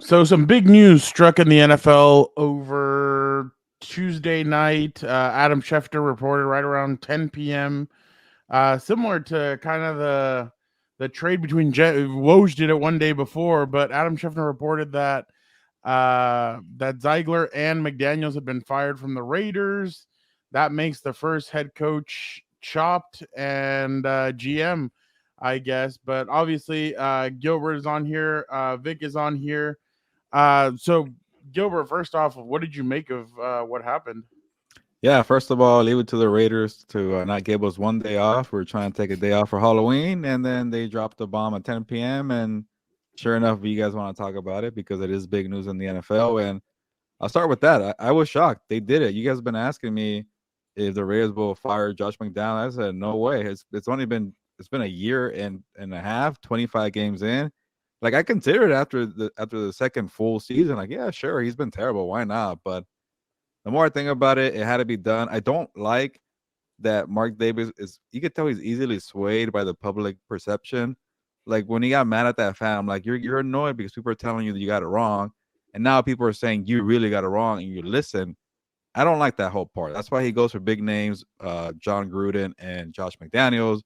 So some big news struck in the NFL over Tuesday night. Adam Schefter reported right around 10 p.m. Similar to kind of the trade between Woj did it one day before, but Adam Schefter reported that that Ziegler and McDaniels had been fired from the Raiders. That makes the first head coach chopped and GM, I guess. But obviously, Gilbert is on here. Vic is on here. So Gilbert, first off, what did you make of what happened? Yeah, first of all, leave it to the Raiders to not give us one day off. We're trying to take a day off for Halloween, and then they dropped the bomb at 10 p.m. And sure enough, you guys want to talk about it because it is big news in the NFL. And I'll start with that. I was shocked they did it. You guys have been asking me if the Raiders will fire Josh McDaniels. I said no way. It's been a year and a half, 25 games in. Like I considered after the second full season, like yeah, sure, he's been terrible. Why not? But the more I think about it, it had to be done. I don't like that Mark Davis is, you could tell he's easily swayed by the public perception. Like when he got mad at that fan, I'm like, you're annoyed because people are telling you that you got it wrong. And now people are saying you really got it wrong and you listen. I don't like that whole part. That's why he goes for big names, John Gruden and Josh McDaniels,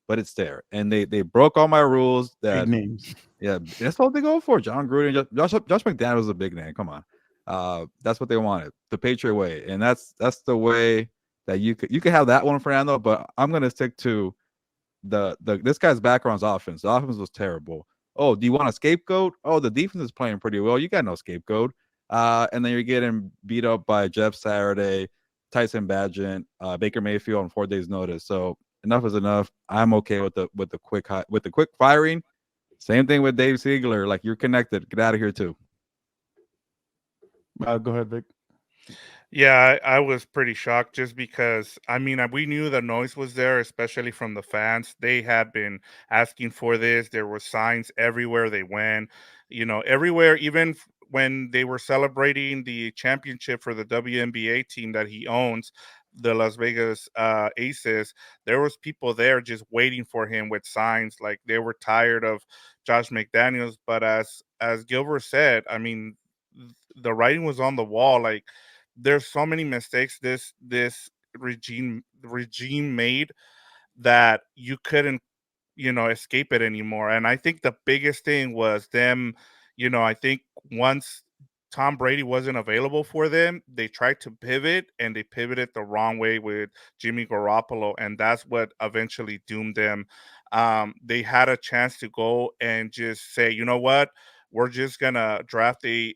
but it's there. And they broke all my rules Big that, names. yeah, that's what they go for. John Gruden, Josh McDaniels is a big name. Come on. That's what they wanted, the Patriot way. And that's the way that you could have that one, Fernando, but I'm gonna stick to the this guy's background's offense. The offense was terrible. Oh, do you want a scapegoat? Oh, the defense is playing pretty well. You got no scapegoat. And then you're getting beat up by Jeff Saturday, Tyson Bagent, Baker Mayfield on 4 days' notice. So enough is enough. I'm okay with the quick firing. Same thing with Dave Ziegler. Like you're connected. Get out of here too. Go ahead, Vic. Yeah, I was pretty shocked just because, I mean, we knew the noise was there, especially from the fans. They had been asking for this. There were signs everywhere they went, everywhere, even when they were celebrating the championship for the WNBA team that he owns, the Las Vegas Aces. There was people there just waiting for him with signs, like they were tired of Josh McDaniels. But as Gilbert said, I mean, the writing was on the wall. Like there's so many mistakes this regime made that you couldn't escape it anymore. And I think the biggest thing was them, I think once Tom Brady wasn't available for them, they tried to pivot and they pivoted the wrong way with Jimmy Garoppolo, and that's what eventually doomed them. They had a chance to go and just say, you know what, we're just gonna draft a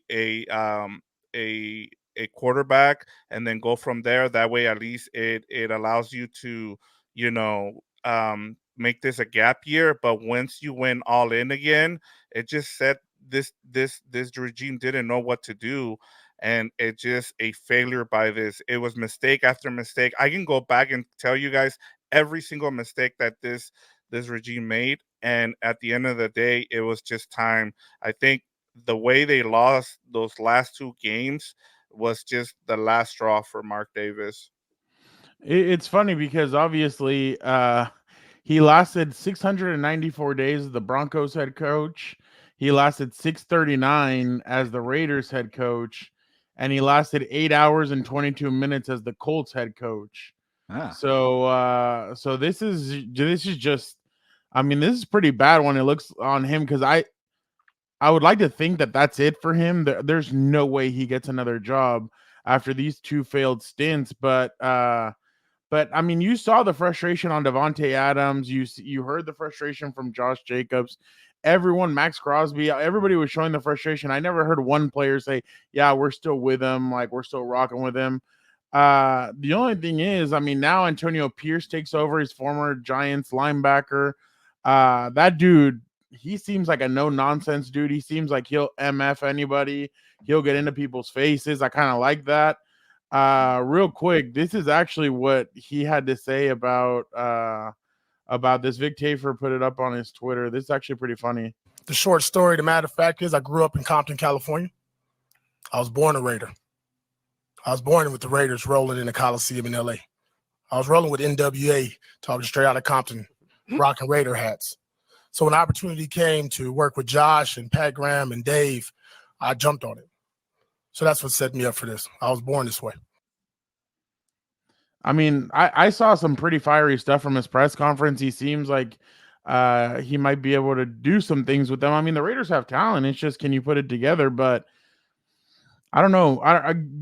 a quarterback and then go from there. That way, at least it allows you to, you know, make this a gap year. But once you went all in again, it just said this regime didn't know what to do, and it just a failure by this. It was mistake after mistake. I can go back and tell you guys every single mistake that this regime made, and at the end of the day, it was just time. I think the way they lost those last two games was just the last straw for Mark Davis. It's funny because obviously he lasted 694 days as the Broncos head coach. He lasted 639 as the Raiders head coach, and he lasted 8 hours and 22 minutes as the Colts head coach. Ah. So this is just, I mean, this is pretty bad when it looks on him, because I would like to think that that's it for him. There's no way he gets another job after these two failed stints. But I mean, you saw the frustration on Devontae Adams. You heard the frustration from Josh Jacobs. Everyone, Max Crosby, everybody was showing the frustration. I never heard one player say, "Yeah, we're still with him. Like we're still rocking with him." The only thing is, I mean, now Antonio Pierce takes over, his former Giants linebacker. That dude, he seems like a no nonsense dude. He seems like he'll MF anybody. He'll get into people's faces. I kind of like that. Real quick, this is actually what he had to say about this. Vic Tafer put it up on his Twitter. This is actually pretty funny. The short story, the matter of fact is, I grew up in Compton, California. I was born a Raider. I was born with the Raiders rolling in the Coliseum in LA. I was rolling with NWA, talking straight out of Compton, rocking Raider hats. So when the opportunity came to work with Josh and Pat Graham and Dave, I jumped on it. So that's what set me up for this. I was born this way. I mean, I saw some pretty fiery stuff from his press conference. He seems like he might be able to do some things with them. I mean, the Raiders have talent. It's just, can you put it together? But I don't know.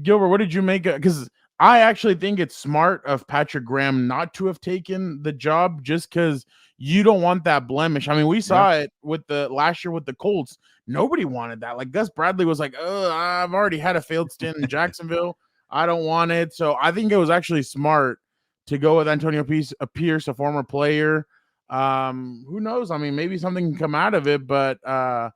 Gilbert, what did you make? Because I actually think it's smart of Patrick Graham not to have taken the job, just because you don't want that blemish. I mean, we saw it with the last year with the Colts. Nobody wanted that. Like, Gus Bradley was like, "Oh, I've already had a failed stint in Jacksonville. I don't want it." So I think it was actually smart to go with Antonio Pierce, a former player. Who knows? I mean, maybe something can come out of it, but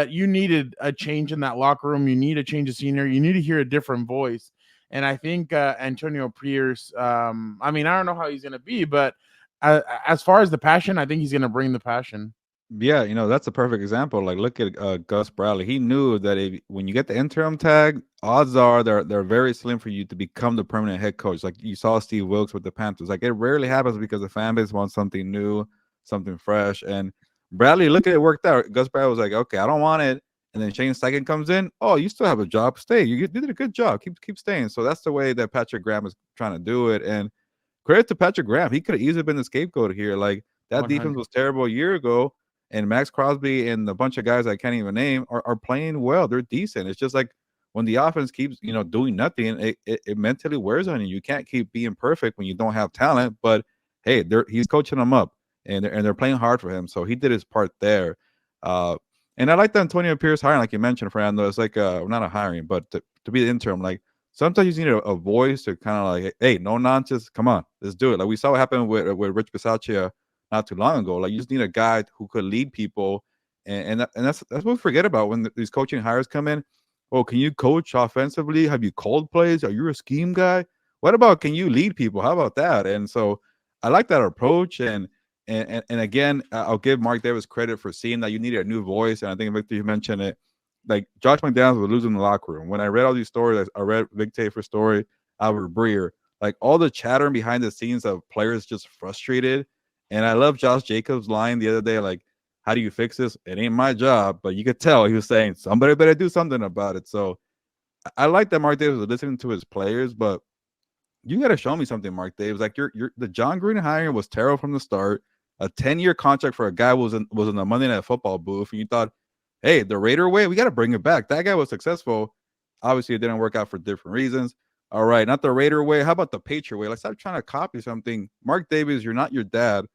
you needed a change in that locker room. You need a change of scenery. You need to hear a different voice. And I think Antonio Pierce, I mean, I don't know how he's going to be, but as far as the passion, I think he's going to bring the passion. Yeah, that's a perfect example. Like, look at Gus Bradley. He knew that when you get the interim tag, odds are they're very slim for you to become the permanent head coach. Like you saw Steve Wilkes with the Panthers. Like, it rarely happens because the fan base wants something new, something fresh. And Bradley, look at it, worked out. Gus Bradley was like, okay, I don't want it. And then Shane Steichen comes in. Oh, you still have a job. Stay. You did a good job. Keep staying. So that's the way that Patrick Graham is trying to do it. And credit to Patrick Graham. He could have easily been the scapegoat here. Like, that 100. defense was terrible a year ago. And Max Crosby and a bunch of guys I can't even name are playing well. They're decent. It's just like when the offense keeps, doing nothing, it mentally wears on you. You can't keep being perfect when you don't have talent. But hey, he's coaching them up, and they're playing hard for him. So he did his part there. And I like the Antonio Pierce hiring, like you mentioned, Fernando. It's like not a hiring, but to be the interim. Like, sometimes you need a voice to kind of like, hey, no nonsense. Come on, let's do it. Like we saw what happened with Rich Bisaccia not too long ago. Like, you just need a guy who could lead people, and that's what we forget about when these coaching hires come in. Oh, can you coach offensively? Have you called plays? Are you a scheme guy? What about, can you lead people? How about that? And so I like that approach. And again, I'll give Mark Davis credit for seeing that you needed a new voice. And I think, Victor, you mentioned it. Like, Josh McDaniels was losing the locker room. When I read all these stories, I read Vic Tafer's story, Albert Breer, like all the chatter behind the scenes of players just frustrated. And I love Josh Jacobs' line the other day, like, how do you fix this? It ain't my job. But you could tell he was saying, somebody better do something about it. So I like that Mark Davis was listening to his players, but you got to show me something, Mark Davis. Like, the John Gruden hiring was terrible from the start. A 10-year contract for a guy was in the Monday Night Football booth, and you thought, hey, the Raider way, we got to bring it back. That guy was successful. Obviously, it didn't work out for different reasons. All right, not the Raider way. How about the Patriot way? Let's stop trying to copy something. Mark Davis, you're not your dad.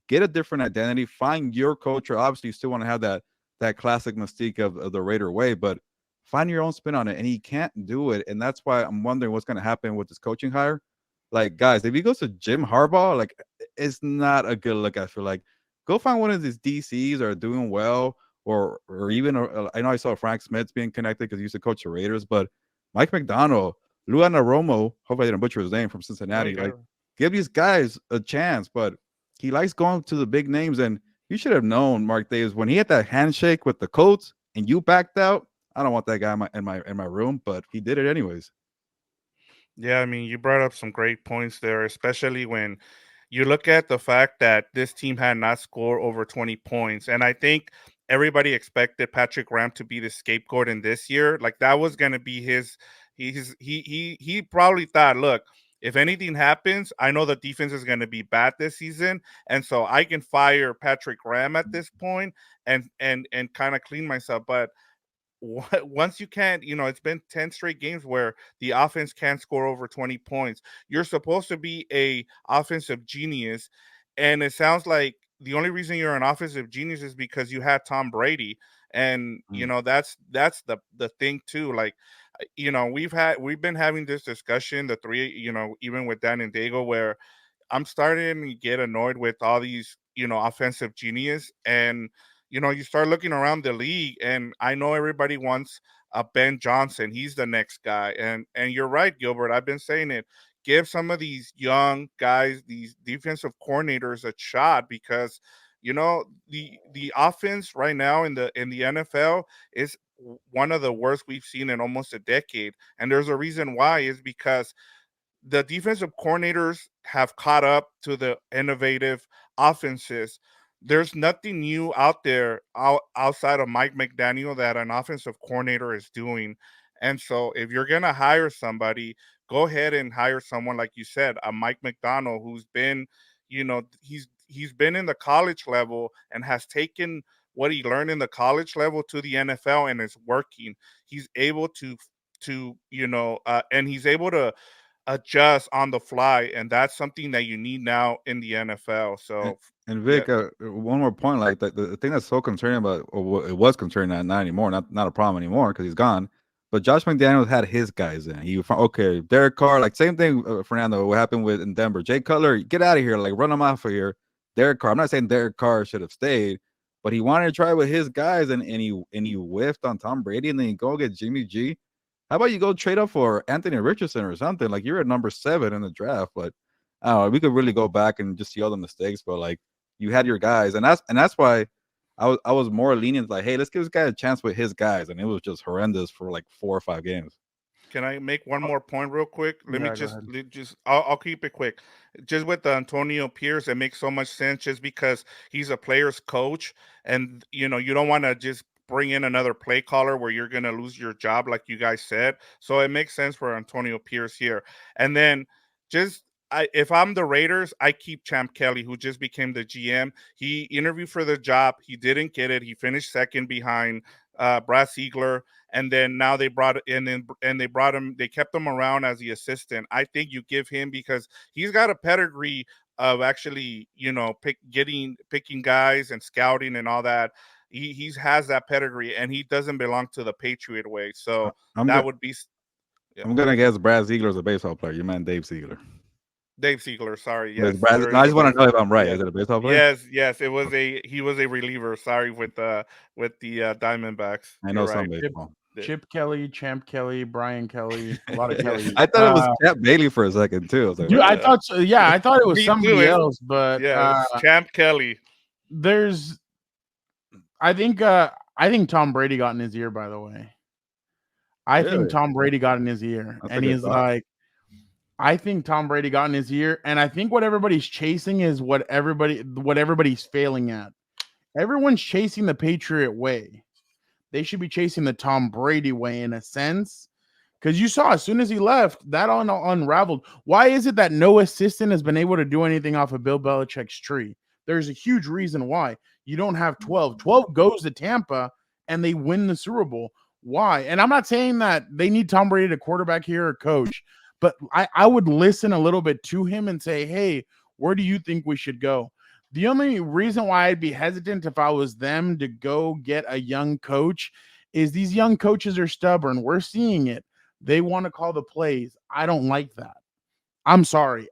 Get a different identity. Find your culture. Obviously, you still want to have that classic mystique of the Raider way, but find your own spin on it. And he can't do it. And that's why I'm wondering what's going to happen with this coaching hire. Like, guys, if he goes to Jim Harbaugh, like, it's not a good look. I feel like, go find one of these DCs that are doing well, or even I know I saw Frank Smith's being connected because he used to coach the Raiders, but Mike McDonald, Lou Anarumo, hope I didn't butcher his name, from Cincinnati. Like, give these guys a chance. But he likes going to the big names, and you should have known, Mark Davis, when he had that handshake with the Colts and you backed out. I don't want that guy in my room, but he did it anyways. Yeah, I mean, you brought up some great points there, especially when you look at the fact that this team had not scored over 20 points. And I think everybody expected Patrick Graham to be the scapegoat in this year. Like, that was going to be he probably thought, look, if anything happens, I know the defense is going to be bad this season, and so I can fire Patrick Graham at this point and kind of clean myself. But once you can't, it's been 10 straight games where the offense can't score over 20 points. You're supposed to be a offensive genius, and it sounds like the only reason you're an offensive genius is because you had Tom Brady. And that's the thing too. Like, we've been having this discussion, the three, even with Dan and Dago, where I'm starting to get annoyed with all these, offensive genius. And, you start looking around the league, and I know everybody wants Ben Johnson. He's the next guy. And you're right, Gilbert. I've been saying it. Give some of these young guys, these defensive coordinators, a shot, because, the offense right now in the NFL is one of the worst we've seen in almost a decade. And there's a reason why, is because the defensive coordinators have caught up to the innovative offenses. there's nothing new out there outside of Mike McDaniel that an offensive coordinator is doing. And so if you're going to hire somebody, go ahead and hire someone like you said, a Mike McDonald who's been, he's been in the college level and has taken what he learned in the college level to the NFL and is working. He's able and he's able to adjust on the fly, and that's something that you need now in the NFL. So And yeah, Vic, one more point, like the thing that's so concerning about, or it was concerning, not anymore, not a problem anymore because he's gone. But Josh McDaniels had his guys in. Okay, Derek Carr, like same thing, Fernando. What happened with in Denver? Jay Cutler, get out of here, like run him off of here. Derek Carr, I'm not saying Derek Carr should have stayed, but he wanted to try with his guys, and he whiffed on Tom Brady, and then you go get Jimmy G. How about you go trade up for Anthony Richardson or something? Like you're at number 7 in the draft, but I don't know. We could really go back and just see all the mistakes, but like you had your guys, and that's why I was more lenient, like, hey, let's give this guy a chance with his guys, and it was just horrendous for like 4 or 5 games. can I make one more point real quick? Let me Yeah, go just I'll keep it quick. Just with the Antonio Pierce, it makes so much sense just because he's a player's coach, and you don't want to just bring in another play caller where you're gonna lose your job, like you guys said. So it makes sense for Antonio Pierce here. And then just if I'm the Raiders, I keep Champ Kelly, who just became the GM. He interviewed for the job, he didn't get it. He finished second behind Brad Ziegler, and then now they brought they brought him. They kept him around as the assistant. I think you give him because he's got a pedigree of actually, picking guys and scouting and all that. He has that pedigree, and he doesn't belong to the Patriot way. So would be. Yeah. I'm gonna guess Brad Ziegler is a baseball player. You meant Dave Ziegler. Dave Ziegler, sorry. Yes, Yes. Brad, no, I just want to know if I'm right. Yes. Is it a baseball player? Yes. He was a reliever. Sorry, with the Diamondbacks. I know You're some right. baseball. Chip Kelly, Champ Kelly, Brian Kelly, a lot of Kelly. I thought it was Champ Bailey for a second too. I was like, Dude, I thought so. Yeah, I thought it was Me somebody too. else, but It's Champ Kelly. I think Tom Brady got in his ear, by the way. I think Tom Brady got in his ear. That's And he's like, I think Tom Brady got in his ear. And I think what everybody's chasing is what everybody's failing at. Everyone's chasing the Patriot way. They should be chasing the Tom Brady way in a sense. Because you saw as soon as he left, that unraveled. Why is it that no assistant has been able to do anything off of Bill Belichick's tree? There's a huge reason why. You don't have 12. 12 goes to Tampa, and they win the Super Bowl. Why? And I'm not saying that they need Tom Brady to quarterback here or coach, but I would listen a little bit to him and say, hey, where do you think we should go? The only reason why I'd be hesitant if I was them to go get a young coach is these young coaches are stubborn. We're seeing it. They want to call the plays. I don't like that. I'm sorry.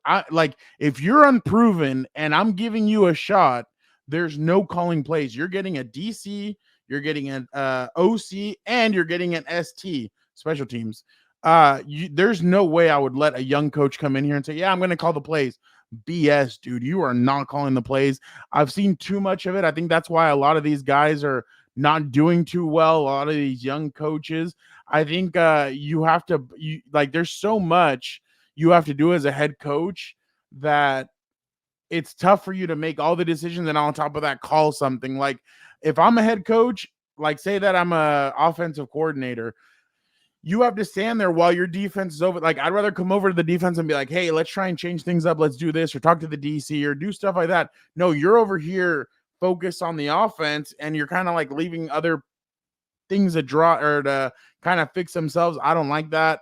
If you're unproven and I'm giving you a shot, there's no calling plays. You're getting a DC, you're getting an OC, and you're getting an ST, special teams. There's no way I would let a young coach come in here and say, yeah, I'm going to call the plays. BS, dude. You are not calling the plays. I've seen too much of it. I think that's why a lot of these guys are not doing too well. A lot of these young coaches. I think there's so much you have to do as a head coach that it's tough for you to make all the decisions and on top of that call something. Like if I'm a head coach, like say that I'm a offensive coordinator, you have to stand there while your defense is over. Like I'd rather come over to the defense and be like, hey, let's try and change things up. Let's do this or talk to the DC or do stuff like that. No, you're over here focused on the offense and you're kind of like leaving other things to draw or to kind of fix themselves. I don't like that.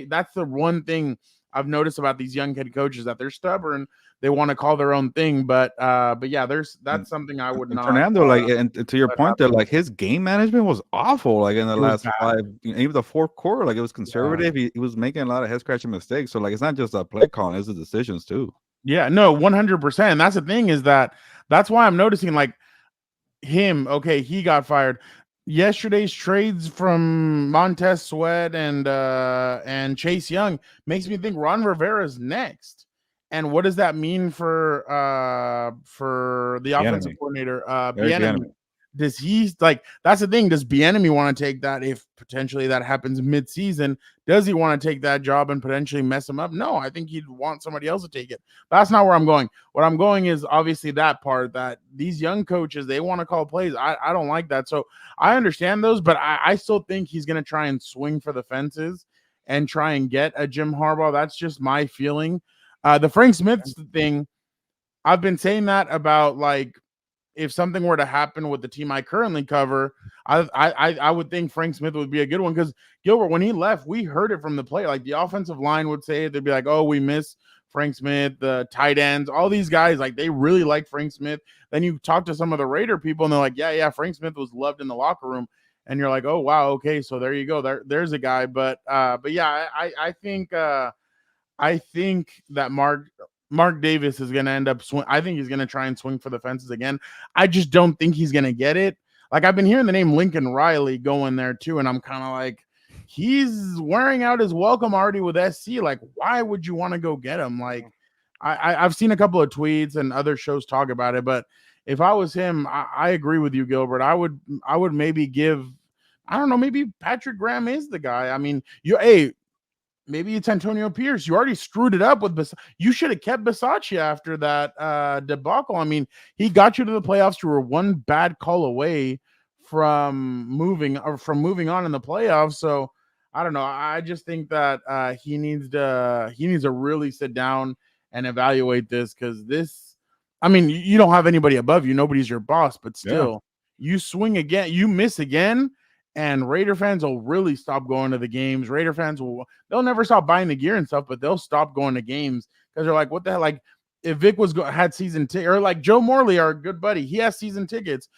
That's the one thing I've noticed about these young head coaches, that they're stubborn. They want to call their own thing, but yeah, that's something I would not. Fernando, and to your point, that like his game management was awful. Like in the last 5, even the fourth quarter, like it was conservative. Yeah. He was making a lot of head scratching mistakes. So like it's not just a play calling; it's the decisions too. Yeah, no, 100%. That's the thing is that's why I'm noticing like him. Okay, he got fired. Yesterday's trades from Montez Sweat and Chase Young makes me think Ron Rivera's next. And what does that mean for the offensive coordinator? does he like? That's the thing. Does Bieniemy want to take that if potentially that happens mid-season? Does he want to take that job and potentially mess him up? No, I think he'd want somebody else to take it. But that's not where I'm going. What I'm going is obviously that part that these young coaches, they want to call plays. I don't like that. So I understand those, but I still think he's going to try and swing for the fences and try and get a Jim Harbaugh. That's just my feeling. The Frank Smith thing, I've been saying that about like, if something were to happen with the team I currently cover, I would think Frank Smith would be a good one because Gilbert, when he left, we heard it from the player. Like the offensive line would say it. They'd be like, "Oh, we miss Frank Smith." The tight ends, all these guys, like they really like Frank Smith. Then you talk to some of the Raider people, and they're like, "Yeah, Frank Smith was loved in the locker room." And you're like, "Oh, wow, okay, so there you go. There's a guy." But yeah, I think that Mark Davis is going to end up I think he's going to try and swing for the fences again. I just don't think he's going to get it. Like I've been hearing the name Lincoln Riley going there too, and I'm kind of like, he's wearing out his welcome already with SC. Like, why would you want to go get him? Like, I've seen a couple of tweets and other shows talk about it, but if I was him, I agree with you, Gilbert. I would maybe give, I don't know, maybe Patrick Graham is the guy. I mean, maybe it's Antonio Pierce. You already screwed it up with you should have kept Bisaccia after that debacle. I mean, he got you to the playoffs. You were one bad call away from moving on in the playoffs. So I don't know. I just think that he needs to really sit down and evaluate this because this. I mean, you don't have anybody above you. Nobody's your boss, but still, you swing again, you miss again. And Raider fans will really stop going to the games. Raider fans they'll never stop buying the gear and stuff, but they'll stop going to games because they're like, what the hell? Like if Vic had season tickets, or like Joe Morley, our good buddy, he has season tickets.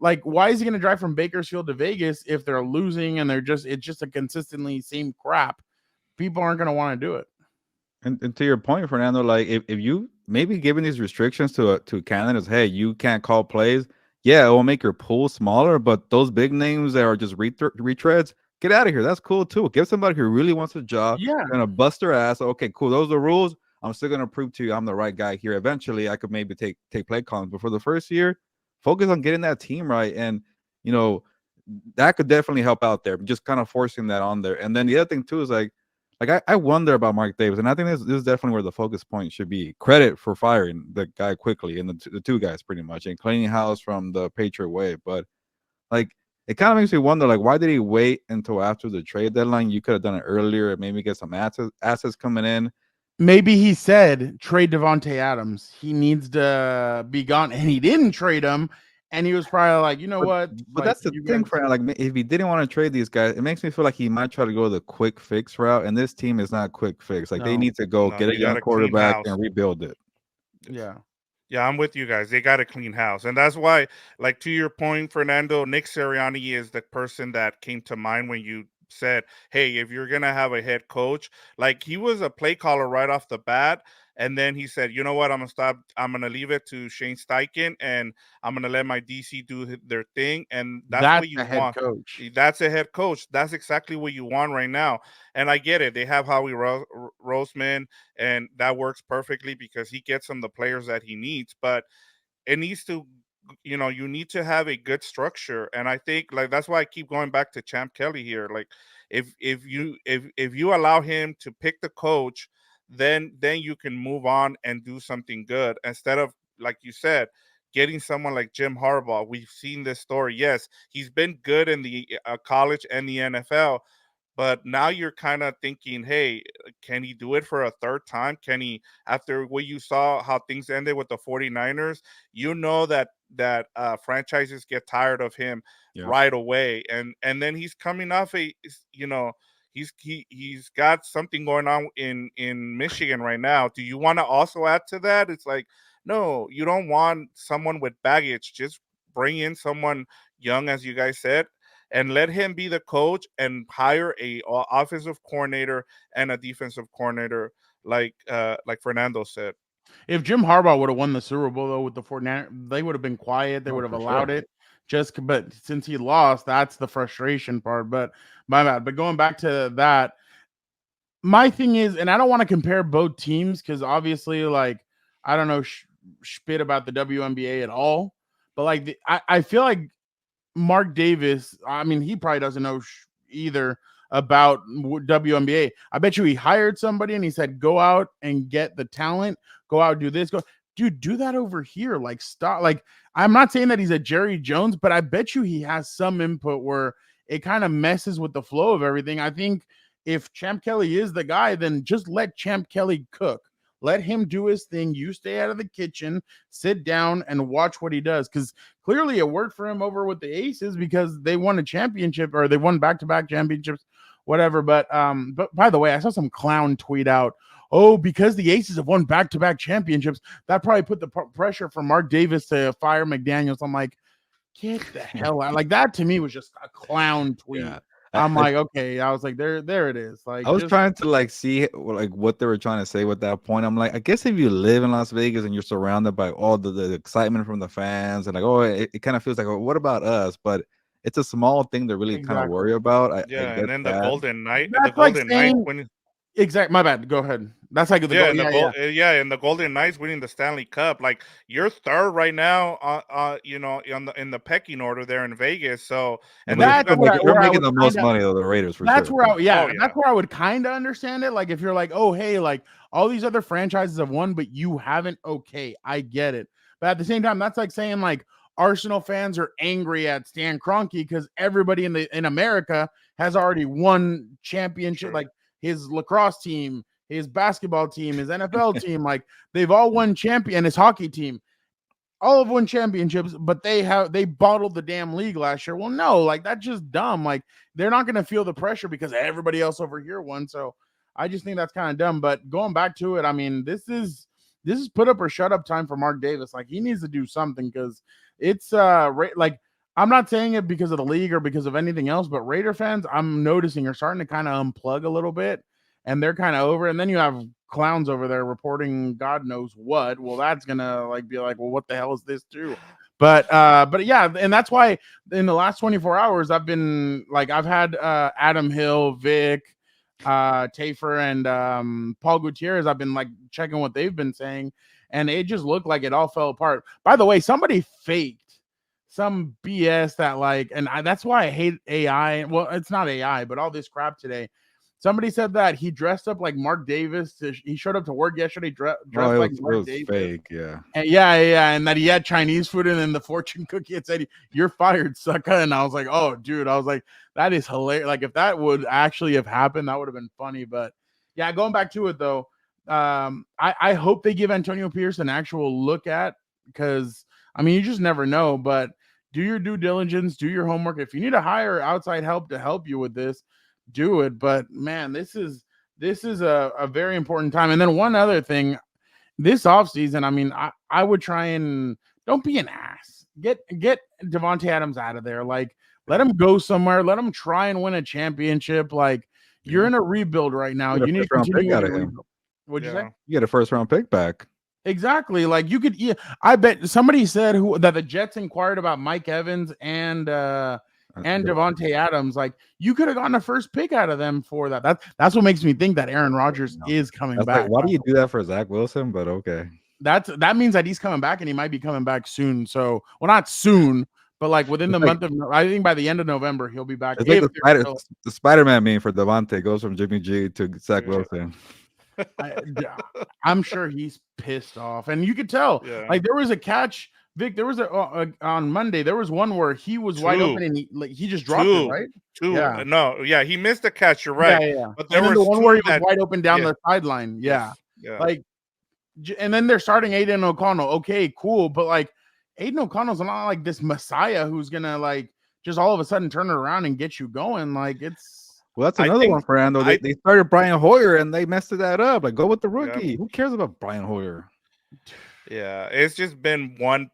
Like, why is he going to drive from Bakersfield to Vegas if they're losing and it's just a consistently same crap? People aren't going to want to do it. And to your point, Fernando, like if you maybe giving these restrictions to candidates, hey, you can't call plays. Yeah, it will make your pool smaller, but those big names that are just retreads, get out of here. That's cool too. Give somebody who really wants a job, gonna bust their ass. Okay, cool. Those are the rules. I'm still gonna prove to you I'm the right guy here. Eventually, I could maybe take play calls, but for the first year, focus on getting that team right, and that could definitely help out there. Just kind of forcing that on there. And then the other thing too is like I wonder about Mark Davis, and I think this is definitely where the focus point should be. Credit for firing the guy quickly, and the two guys pretty much, and cleaning house from the Patriot way. But like, it kind of makes me wonder, like, why did he wait until after the trade deadline? You could have done it earlier, and maybe get some assets coming in. Maybe he said trade Devontae Adams. He needs to be gone, and he didn't trade him. And he was probably like, you know what? But like, that's the thing, Fran. Like, if he didn't want to trade these guys, it makes me feel like he might try to go the quick fix route. And this team is not quick fix. Like, they need to go get a young quarterback and rebuild it. Yeah. Yeah, I'm with you guys. They got a clean house. And that's why, like, to your point, Fernando, Nick Sirianni is the person that came to mind when you said, hey, if you're going to have a head coach, like, he was a play caller right off the bat. And then he said, you know what, I'm going to stop. I'm going to leave it to Shane Steichen, and I'm going to let my DC do their thing. And that's what you want. Coach. That's a head coach. That's exactly what you want right now. And I get it. They have Howie Roseman, and that works perfectly because he gets them the players that he needs. But it needs to, you need to have a good structure. And I think, like, that's why I keep going back to Champ Kelly here. Like, if you allow him to pick the coach, then you can move on and do something good instead of, like you said, getting someone like Jim Harbaugh. We've seen this story. Yes, he's been good in the college and the NFL, but now you're kind of thinking, hey, can he do it for a third time? Can he, after what you saw how things ended with the 49ers, that franchises get tired of him right away. And then he's coming off he's got something going on in Michigan right now. Do you want to also add to that? It's like, no, you don't want someone with baggage. Just bring in someone young, as you guys said, and let him be the coach and hire a offensive coordinator and a defensive coordinator, like Fernando said. If Jim Harbaugh would have won the Super Bowl though with the 49ers, they would have been quiet. They would have allowed it. But since he lost, that's the frustration part. But my bad. But going back to that, my thing is, and I don't want to compare both teams because obviously, like, I don't know spit about the WNBA at all. But like, I feel like Mark Davis, I mean, he probably doesn't know either about WNBA. I bet you he hired somebody and he said, go out and get the talent, go out, do this, go. Dude, do that over here. Like, stop. Like, I'm not saying that he's a Jerry Jones, but I bet you he has some input where it kind of messes with the flow of everything. I think if Champ Kelly is the guy, then just let Champ Kelly cook. Let him do his thing. You stay out of the kitchen, sit down, and watch what he does. Because clearly it worked for him over with the Aces because they won a championship or they won back-to-back championships, whatever. But by the way, I saw some clown tweet out, oh, because the Aces have won back-to-back championships, that probably put the pressure for Mark Davis to fire McDaniels. I'm like, get the hell out. Like, that to me was just a clown tweet. Yeah. I'm like, okay. I was like, there it is. Like, I was trying to like see like what they were trying to say with that point. I'm like, I guess if you live in Las Vegas and you're surrounded by all the excitement from the fans and like, oh, it kind of feels like, oh, what about us? But it's a small thing to really kind of worry about. I and then that. the Golden Knight, That's like saying, when exact. My bad. Go ahead. That's like the and the Golden Knights winning the Stanley Cup. Like, you're third right now, you know, in the pecking order there in Vegas. So, and that's you're making the most money of the Raiders for that's sure. Where that's where I would kind of understand it. Like, if you're like, oh, hey, like all these other franchises have won, but you haven't. Okay, I get it. But at the same time, that's like saying like Arsenal fans are angry at Stan Kroenke because everybody in America has already won championship. Sure. Like his lacrosse team, his basketball team, his NFL team, like they've all won champion. His hockey team, all have won championships, but they bottled the damn league last year. Well, no, like that's just dumb. Like they're not going to feel the pressure because everybody else over here won. So I just think that's kind of dumb. But going back to it, I mean, this is put up or shut up time for Mark Davis. Like he needs to do something because it's like I'm not saying it because of the league or because of anything else, but Raider fans, I'm noticing are starting to kind of unplug a little bit. And they're kind of over. And then you have clowns over there reporting God knows what. Well, that's gonna like be like, well, what the hell is this too? But yeah, and that's why in the last 24 hours, I've had Adam Hill, Vic, Tafer, and Paul Gutierrez. I've been like checking what they've been saying, and it just looked like it all fell apart. By the way, somebody faked some BS that like, and that's why I hate AI. Well, it's not AI, but all this crap today. Somebody said that he dressed up like Mark Davis. He showed up to work yesterday dressed like Mark Davis. Fake, yeah. And yeah, and that he had Chinese food, and then the fortune cookie had said, "You're fired, sucker." And I was like, "Oh, dude," I was like, "That is hilarious." Like if that would actually have happened, that would have been funny. But yeah, going back to it though, I hope they give Antonio Pierce an actual look at, because I mean you just never know. But do your due diligence, do your homework. If you need to hire outside help to help you with this, do it. But man, this is a very important time. And then one other thing, this offseason, I mean, I would try and don't be an ass. Get Devontae Adams out of there. Like, let him go somewhere. Let him try and win a championship. Like, you're in a rebuild right now. You need to continue out of him. What'd you say? You get a first-round pick back. Exactly. Like you could. Yeah, I bet somebody said that the Jets inquired about Mike Evans and Devontae Adams. Like you could have gotten a first pick out of them for that. That's what makes me think that Aaron Rodgers is coming back. Like, why do you do that for Zach Wilson? But okay, that means that he's coming back, and he might be coming back soon. So, well, not soon, but like within the month of, I think by the end of November he'll be back. It's like the Spider-Man meme for Devontae goes from Jimmy G to Zach Wilson. I'm sure he's pissed off, and you could tell. Yeah. Like there was a catch, Vic. There was on Monday. There was one where he was wide open, and he just dropped it, right? Yeah. No, yeah, he missed the catch. You're right. Yeah. But there was the one where he was wide open down the sideline. Yeah. Like, and then they're starting Aiden O'Connell. Okay, cool, but like Aiden O'Connell's not like this messiah who's gonna like just all of a sudden turn it around and get you going. Like it's. Well, that's another one for Ando. They started Brian Hoyer and they messed that up. Like, go with the rookie. Yeah. Who cares about Brian Hoyer? Yeah, it's just been one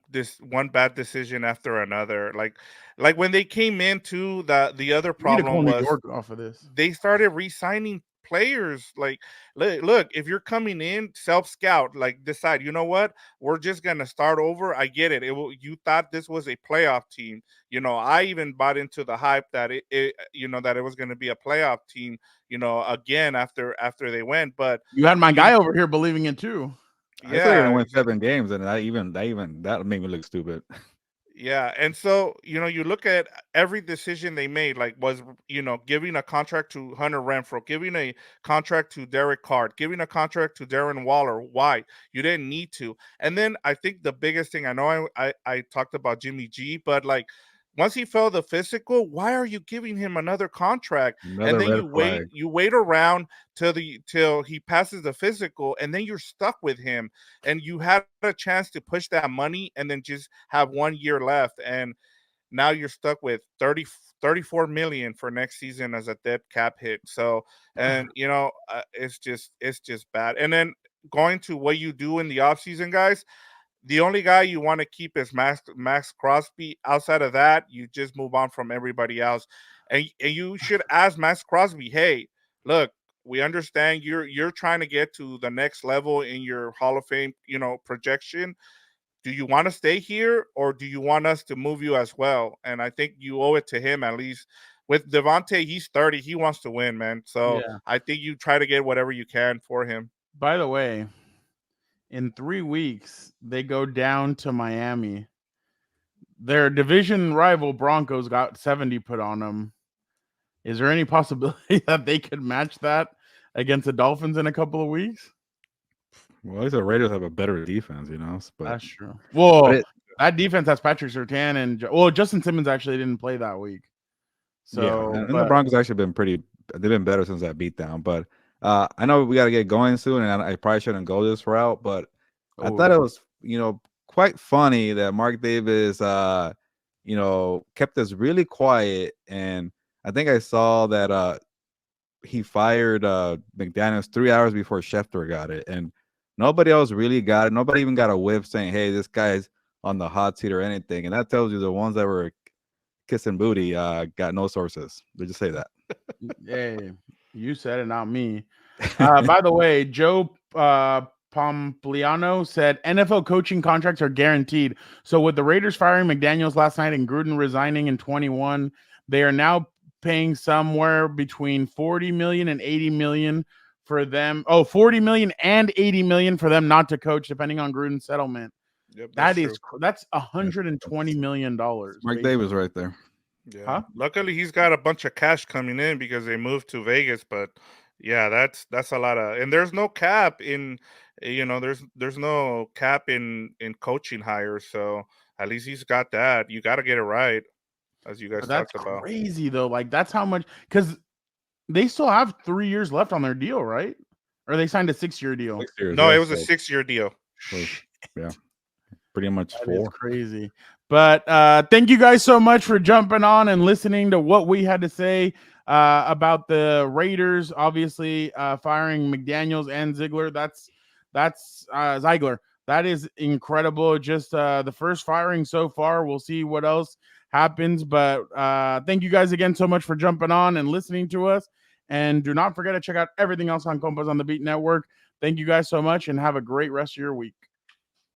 bad decision after another. Like when they came into the other problem was off of this. They started re-signing players. Like, look, if you're coming in, self-scout, like decide, you know what, we're just gonna start over. I get it. You thought this was a playoff team. You know, I even bought into the hype that it that it was going to be a playoff team, again after they went. But you had my guy over here believing it too. Yeah, I thought they went 7 games, and that made me look stupid. Yeah, and so you look at every decision they made, like was giving a contract to Hunter Renfro, giving a contract to Derek Carr, giving a contract to Darren Waller. Why? You didn't need to. And then I think the biggest thing, I know I talked about Jimmy G, but like once he failed the physical, why are you giving him another contract? And Another then red you wait, flag. you wait around till he passes the physical, and then you're stuck with him, and you had a chance to push that money and then just have 1 year left, and now you're stuck with 34 million for next season as a dead cap hit. So, and it's just bad. And then going to what you do in the offseason, guys, the only guy you want to keep is Max Crosby. Outside of that, you just move on from everybody else. And you should ask Max Crosby, hey, look, we understand you're trying to get to the next level in your Hall of Fame, projection. Do you want to stay here, or do you want us to move you as well? And I think you owe it to him, at least. With Devontae, he's 30. He wants to win, man. So Yeah. I think you try to get whatever you can for him. By the way, in 3 weeks, they go down to Miami. Their division rival Broncos got 70 put on them. Is there any possibility that they could match that against the Dolphins in a couple of weeks? Well, at least the Raiders have a better defense, But That's true. Well, it- that defense has Patrick Surtain and Justin Simmons actually didn't play that week. So, and the Broncos actually been they've been better since that beatdown. But I know we got to get going soon, and I probably shouldn't go this route, but I thought it was, quite funny that Mark Davis, kept us really quiet. And I think I saw that he fired McDaniels 3 hours before Schefter got it, and nobody else really got it. Nobody even got a whiff saying, "Hey, this guy's on the hot seat" or anything. And that tells you the ones that were kissing booty got no sources. They just say that. Hey, you said it, not me. By the way, Joe Pompliano said NFL coaching contracts are guaranteed. So with the Raiders firing McDaniels last night and Gruden resigning in 21, they are now paying somewhere between 40 million and 80 million for them. 40 million and 80 million for them not to coach, depending on Gruden's settlement. Yep, that's That's $120 million. Mark Davis right there. Yeah. Huh? Luckily, he's got a bunch of cash coming in because they moved to Vegas. But yeah, that's a lot of, and there's no cap in, there's no cap in coaching hires. So at least he's got that. You got to get it right, as you guys But that's talked about. crazy though. Like that's how much, because they still have 3 years left on their deal, right? Or they signed a 6-year deal. 6 years, No, yeah, it was a so 6-year deal. yeah, pretty much That 4. is crazy. But thank you guys so much for jumping on and listening to what we had to say about the Raiders. Obviously, firing McDaniels and Ziegler. That's Ziegler. That is incredible. Just the first firing so far. We'll see what else happens. But thank you guys again so much for jumping on and listening to us. And do not forget to check out everything else on Compas on the Beat Network. Thank you guys so much and have a great rest of your week.